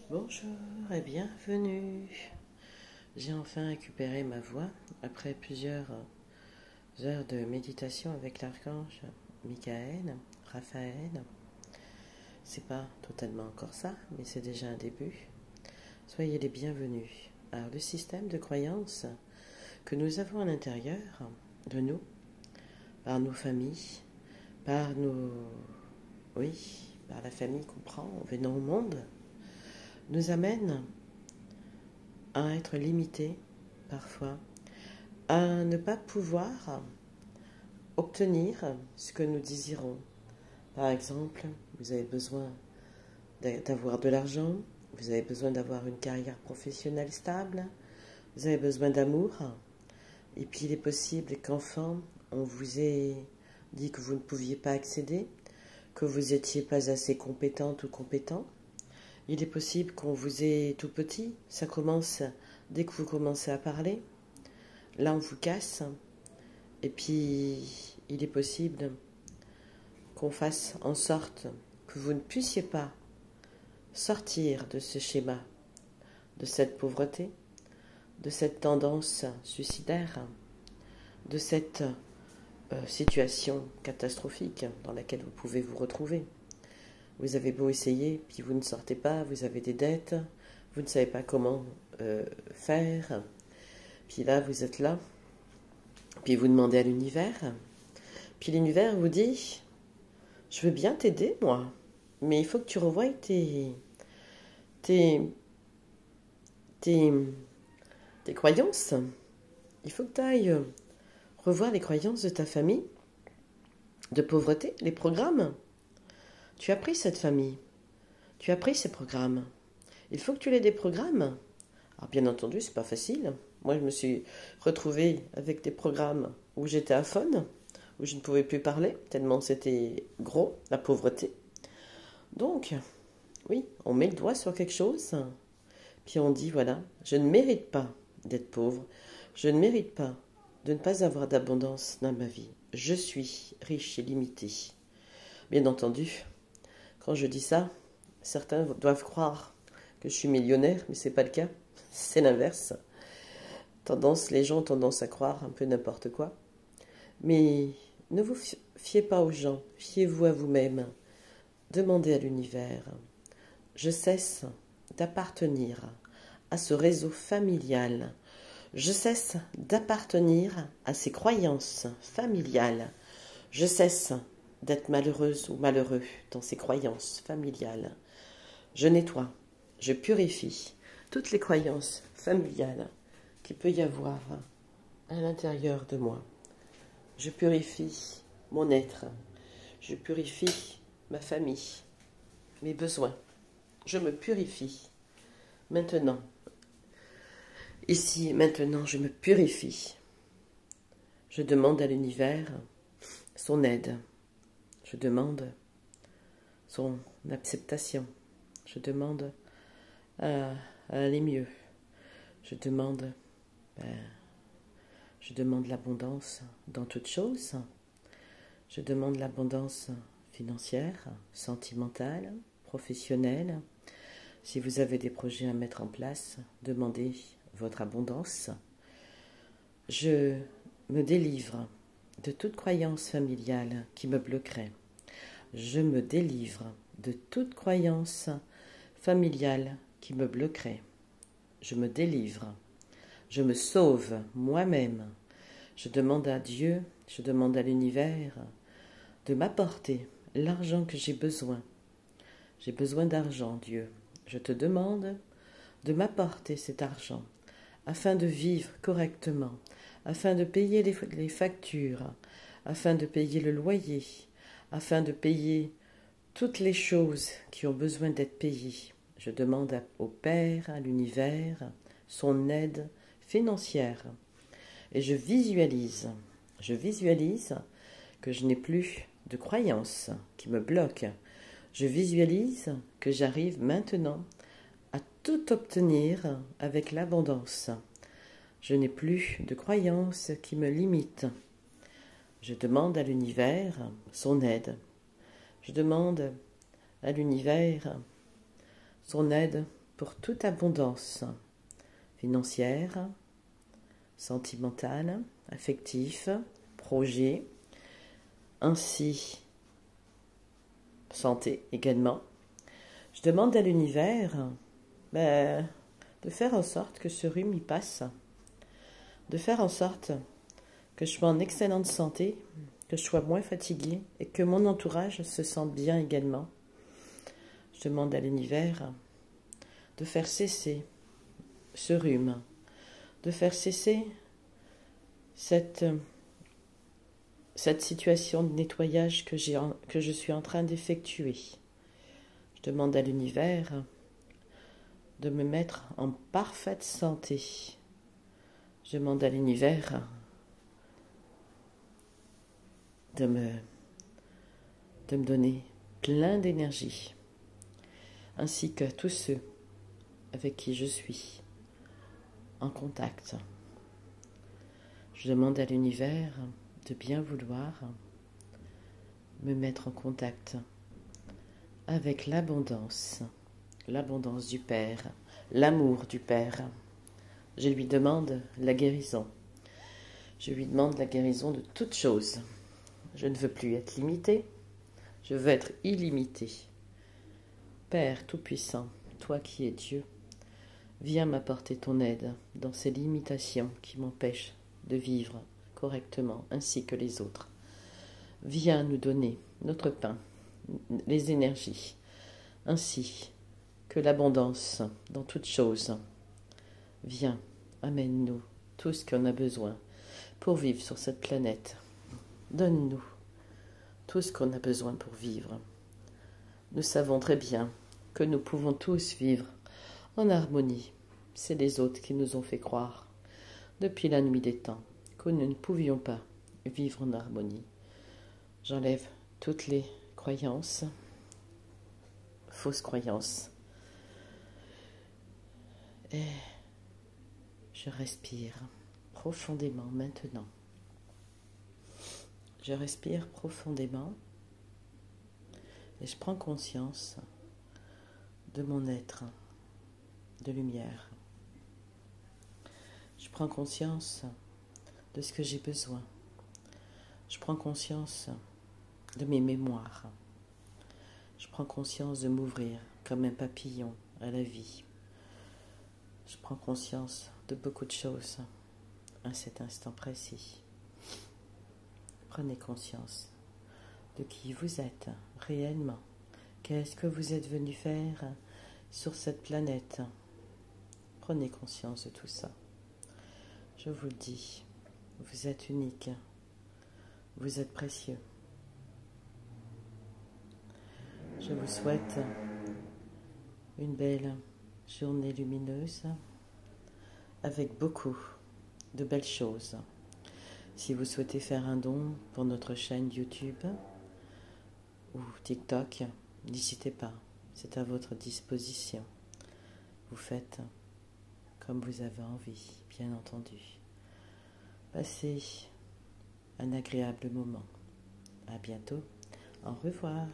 Bonjour et bienvenue. J'ai enfin récupéré ma voix après plusieurs heures de méditation avec l'archange Michael, Raphaël. C'est pas totalement encore ça, mais c'est déjà un début. Soyez les bienvenus. Alors, le système de croyances que nous avons à l'intérieur de nous, par nos familles, par par la famille qu'on prend en venant au monde, nous amène à être limité parfois, à ne pas pouvoir obtenir ce que nous désirons. Par exemple, vous avez besoin d'avoir de l'argent, vous avez besoin d'avoir une carrière professionnelle stable, vous avez besoin d'amour, et puis il est possible qu'enfant, on vous ait dit que vous ne pouviez pas accéder, que vous n'étiez pas assez compétente ou compétent. Il est possible qu'on vous ait tout petit, ça commence dès que vous commencez à parler. Là, on vous casse. Et puis, il est possible qu'on fasse en sorte que vous ne puissiez pas sortir de ce schéma, de cette pauvreté, de cette tendance suicidaire, de cette situation catastrophique dans laquelle vous pouvez vous retrouver. Vous avez beau essayer, puis vous ne sortez pas, vous avez des dettes, vous ne savez pas comment faire. Puis là, vous êtes là, puis vous demandez à l'univers. Puis l'univers vous dit, je veux bien t'aider, moi, mais il faut que tu revoies tes croyances. Il faut que tu ailles revoir les croyances de ta famille, de pauvreté, les programmes. Tu as pris cette famille, tu as pris ces programmes. Il faut que tu les déprogrammes. Alors bien entendu, c'est pas facile. Moi, je me suis retrouvée avec des programmes où j'étais aphone, où je ne pouvais plus parler, tellement c'était gros, la pauvreté. Donc, oui, on met le doigt sur quelque chose, puis on dit, voilà, je ne mérite pas d'être pauvre, je ne mérite pas de ne pas avoir d'abondance dans ma vie. Je suis riche et limité. Bien entendu, quand je dis ça, certains doivent croire que je suis millionnaire, mais ce n'est pas le cas, c'est l'inverse. Les gens ont tendance à croire un peu n'importe quoi. Mais ne vous fiez pas aux gens, fiez-vous à vous-même. Demandez à l'univers. Je cesse d'appartenir à ce réseau familial. Je cesse d'appartenir à ces croyances familiales. Je cesse d'être malheureuse ou malheureux dans ces croyances familiales. Je nettoie, je purifie toutes les croyances familiales qu'il peut y avoir à l'intérieur de moi. Je purifie mon être, je purifie ma famille, mes besoins. Je me purifie maintenant. Ici, maintenant, je me purifie. Je demande à l'univers son aide. Je demande son acceptation. Je demande à aller mieux. Je demande l'abondance dans toutes choses. Je demande l'abondance financière, sentimentale, professionnelle. Si vous avez des projets à mettre en place, demandez votre abondance. Je me délivre de toute croyance familiale qui me bloquerait. Je me délivre de toute croyance familiale qui me bloquerait. Je me délivre. Je me sauve moi-même. Je demande à Dieu, je demande à l'univers de m'apporter l'argent que j'ai besoin. J'ai besoin d'argent, Dieu. Je te demande de m'apporter cet argent afin de vivre correctement, afin de payer les factures, afin de payer le loyer, afin de payer toutes les choses qui ont besoin d'être payées. Je demande au Père, à l'univers, son aide financière. Et je visualise que je n'ai plus de croyances qui me bloquent. Je visualise que j'arrive maintenant à tout obtenir avec l'abondance. Je n'ai plus de croyances qui me limitent. Je demande à l'univers son aide. Je demande à l'univers son aide pour toute abondance financière, sentimentale, affective, projet, ainsi santé également. Je demande à l'univers de faire en sorte que ce rhume y passe, de faire en sorte que je sois en excellente santé, que je sois moins fatiguée et que mon entourage se sente bien également. Je demande à l'univers de faire cesser ce rhume, de faire cesser cette situation de nettoyage que je suis en train d'effectuer. Je demande à l'univers de me mettre en parfaite santé. Je demande à l'univers de me donner plein d'énergie, ainsi que tous ceux avec qui je suis en contact. Je demande à l'univers de bien vouloir me mettre en contact avec l'abondance du Père, l'amour du Père. Je lui demande la guérison. Je lui demande la guérison de toutes choses. Je ne veux plus être limité, je veux être illimité. Père Tout-Puissant, toi qui es Dieu, viens m'apporter ton aide dans ces limitations qui m'empêchent de vivre correctement ainsi que les autres. Viens nous donner notre pain, les énergies, ainsi que l'abondance dans toutes choses. Viens, amène-nous tout ce qu'on a besoin pour vivre sur cette planète. Donne-nous tout ce qu'on a besoin pour vivre. Nous savons très bien que nous pouvons tous vivre en harmonie. C'est les autres qui nous ont fait croire, depuis la nuit des temps, que nous ne pouvions pas vivre en harmonie. J'enlève toutes les croyances, fausses croyances, et je respire profondément maintenant. Je respire profondément et je prends conscience de mon être de lumière. Je prends conscience de ce que j'ai besoin. Je prends conscience de mes mémoires. Je prends conscience de m'ouvrir comme un papillon à la vie. Je prends conscience de beaucoup de choses à cet instant précis. Prenez conscience de qui vous êtes réellement. Qu'est-ce que vous êtes venu faire sur cette planète? Prenez conscience de tout ça. Je vous le dis, vous êtes unique. Vous êtes précieux. Je vous souhaite une belle journée lumineuse avec beaucoup de belles choses. Si vous souhaitez faire un don pour notre chaîne YouTube ou TikTok, n'hésitez pas, c'est à votre disposition. Vous faites comme vous avez envie, bien entendu. Passez un agréable moment. À bientôt. Au revoir.